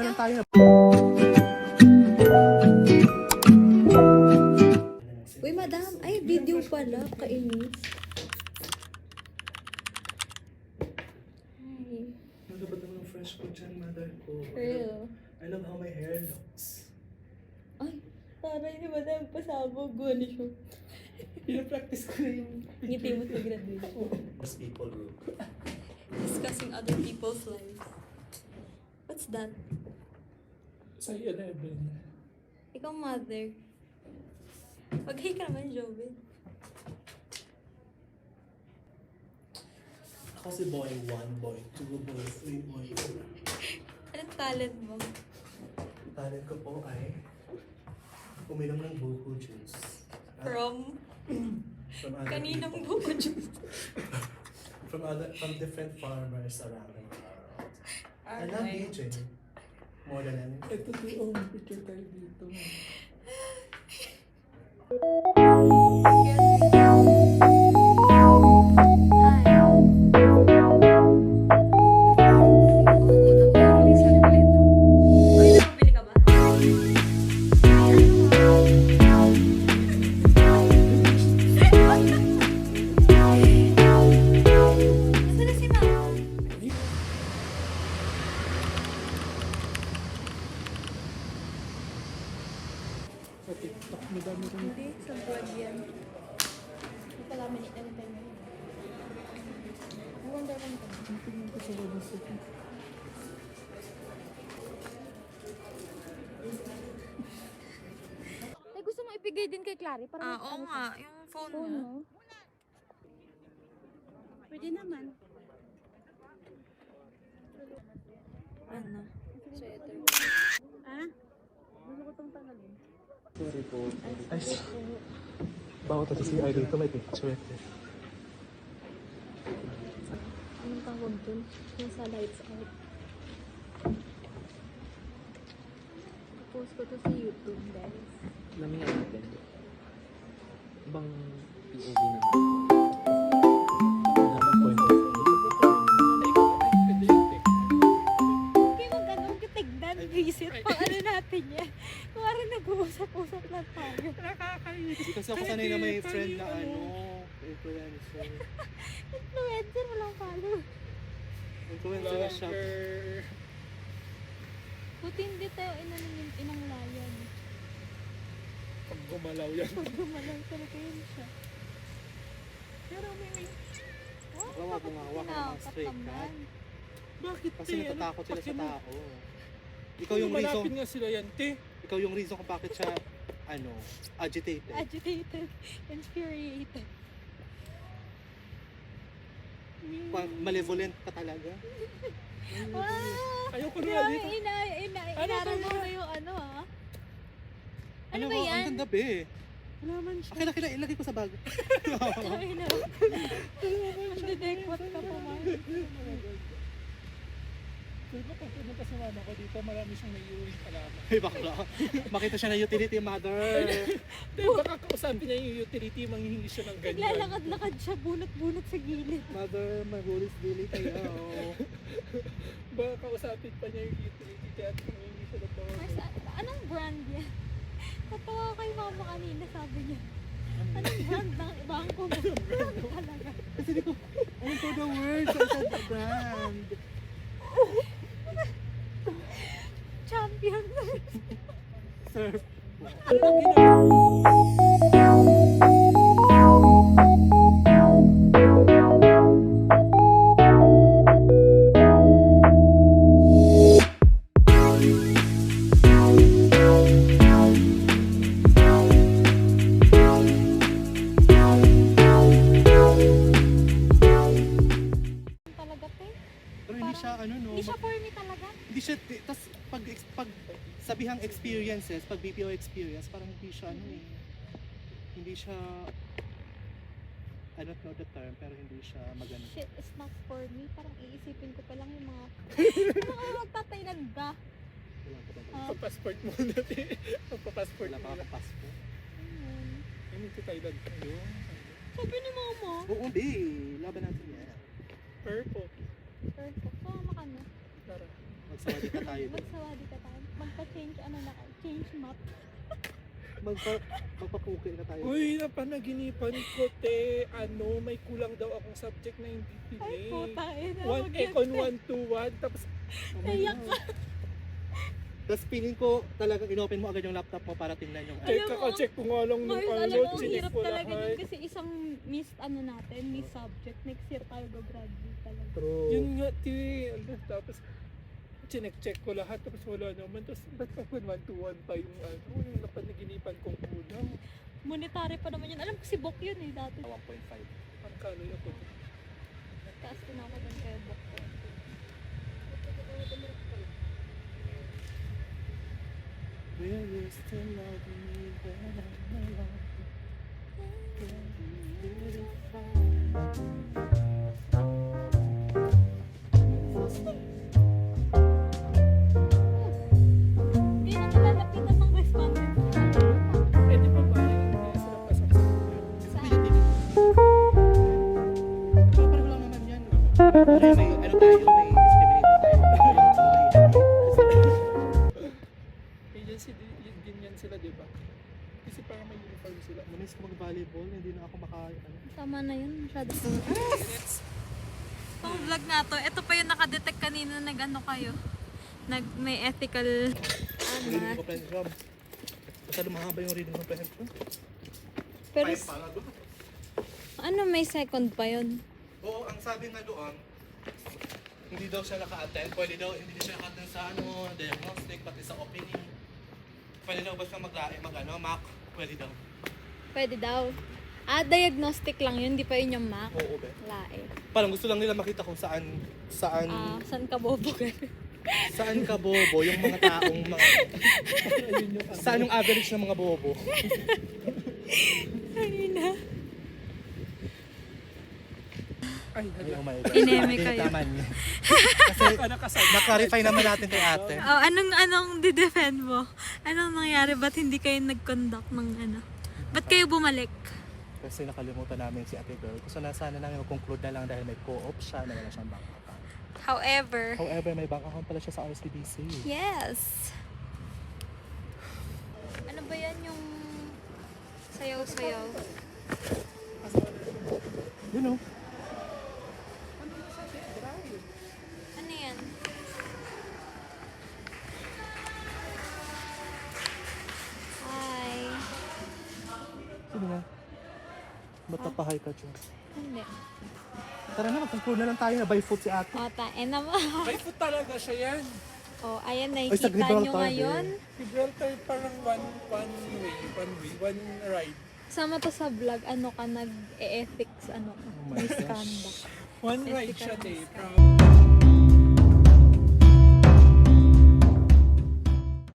ganyan tayo. Uy, madam. Ay, video pala. Kainis. Hi. Nalabot naman ang fresh ko dyan, mother ko. Real. I love how my hair looks. Ay, taray ni madam. Pasabog. Gani siya. Pinapractice ko na yung Ngiti mo sa graduation. As people group. Discussing other people's lives. What's that? Sa'yo na, Evelyn. Ikaw, mother. Mag-hi ka naman, Joven. Ako si boy 1, boy 2, boy 3, boy 4. Anong talent mo? Talent ko po ay uminom ng buko juice. From From other kaninang people. buko juice? From different farmers around the world. I love DJ more than anything. Ito yung picture tayo dito. Sa TikTok, madami rin. Hindi, sa vlog yan. Hindi pala minute anytime yun. Wonder Woman ka. Ang tingin ko sa labas ito. Ay, gusto mo ibigay din kay Clary para Ah, oo nga. Yung phone phone, mo. no? Pwede naman. Ano? Sweater. Ah? Gusto ko itong tangalin. Sorry po. Ay, bawat ito si ID ito may picture. Anong tawag dun? Yung sa lights out. Post ko to sa YouTube, guys. Namin nga natin. Ibang POV naman. Point of Pwede yung TikTok. Kaya mag-anong kitignan, visit. Pang ano natin yan. Parang nag-uusap-usap lang tayo. Nakakainis. Kasi ako sanay na may friend na influencer. Influencer, walang follow. Influencer na siya. Vlogger. Buti hindi tayo inang layan. Pag gumalaw yan. Pag gumalaw talaga yun siya. Pero may... Wala mo nga hawak ng straight cat. Bakit Kasi te? natatakot sila sa Paki mo. tao. Ikaw yung Malapit reason, nga sila yan, te. ikaw yung reason kung bakit siya agitated. Agitated, infuriated. Malevolent ka talaga. Wow! Ayoko na Grabe, dito. inaral mo na yung ano ha? Ano ba yan? Ang ganda be. Naman siya. Akin na ilagay ko sa bag. Ay na. Nandidekwat ka pa man. Diba pag pumunta sa mama ko dito, marami siyang naiuwing palaman. Ay bakla. Makita siya na utility mother. Diba kakausapin niya yung utility, manghihingi siya ng ganyan. Naglalakad-lakad siya, bunot-bunot sa gilid. Mother, magulis dili kayo. Baka kausapin pa niya yung utility, kaya manghihingi siya ng bawang. Mars, anong brand yan? Natawa kay mama kanina, sabi niya. Anong brand ng bangko mo? Brand talaga. Kasi di ko, ano for the words? I said the brand. Champion. Surf. Talaga, te. Pero hindi siya ano no. Hindi siya for me talaga. Hindi siya, tas pag sabihang experiences, pag BPO experience, parang hindi siya ano eh. Hindi siya, I don't know the term, pero hindi siya maganda. Shit is not for me. Parang iisipin ko pa lang yung mga magtatainan ba? Wala pa ba? Pagpa-passport muna, te. Pagpa-passport Wala pa muna. ako pasko. Ayun. Ay, magta-Thailand kayo. Sabi ni mama. Oo, laban natin yan. Purple. Perfect. Sumama ka na. Tara. Magsawadi ka tayo. Magsawadi ka tayo. Magpa-change, ano na kayo? Change map. Magpapukay na tayo. Uy, napanaginipan ko, te. May kulang daw akong subject na hindi Ay, pinay. puta, ina. 1 econ 1 to 1. Tapos, Naiyak ka. Tapos feeling ko talagang inopen mo agad yung laptop mo para tingnan yung Alam mo, kaka-check ko nga lang nung Mars, ano, alam mo, ang chinek hirap ko talaga yun lahat. kasi isang miss subject. Next year tayo gagraduate talaga. True. Yun nga, te. Tapos, chinek-check ko lahat. Tapos wala naman. Tapos, ba't pa 1 to 1 pa yung yung napanaginipan kong kulang? Monetary pa naman yun. Alam ko si Bok yun eh dati. 1.5. Ang kano yun ako. Taas ko na ako dun kay Bok ko. Will you still love me when I'm no longer? Hindi na nilalapitan ng respondent. Eh, di ba ba yung sila pasok sa Kuya Timmy. Papareho lang naman yan. Ano may ano tayo, may discriminating tayo. agency din yan sila, di ba? Kasi parang may uniform sila. Manis ko mag-volleyball, hindi na ako Tama na yun. Masyado. Pang vlog nga to. Ito pa yung nakadetect kanina nag-ano kayo. May ethical... reading comprehension. Masyado mahaba yung reading comprehension. Pero Five pa nga doon. ano may second pa yun? Oo, ang sabi nga doon, hindi daw siya naka-attend. Pwede daw, hindi siya naka-attend sa diagnostic, pati sa opening. Pwede daw ba siya Mac? Pwede daw. Pwede daw. Diagnostic lang yun. Di pa yun yung MAC. Oo, be. Lae. Parang gusto lang nila makita kung saan Saan ka bobo ka? saan ka bobo yung mga taong mga Ayun yung saan yung average ng mga bobo. Ay na. Ay, Oh my God. Ineme kayo. Tama niya. Kasi na-clarify naman natin kay ate. Oh, anong di-defend mo? Anong nangyari? Ba't hindi kayo nag-conduct ng ano? Ba't kayo bumalik? Kasi nakalimutan namin si ate girl. Gusto na sana namin mag-conclude na lang dahil may co-op siya na wala siyang bank account. However, May bank account pala siya sa RCBC. yes. Ano ba yan yung sayaw-sayaw? You know, Ano yan? Hi. sino nga? Ba't napahay ka dyan? Hindi. Tara na, mag-conclude na lang tayo na by foot si ate. O, tain naman. may food talaga siya yan. O, ayan, sa nakikita Gibraltar nyo ngayon. Gibraltar parang one way, one ride. Sama to sa vlog, ano ka, nag-e-ethics, ano ka, Oh my gosh. misconduct. One ride Ethical siya, te. misconduct. From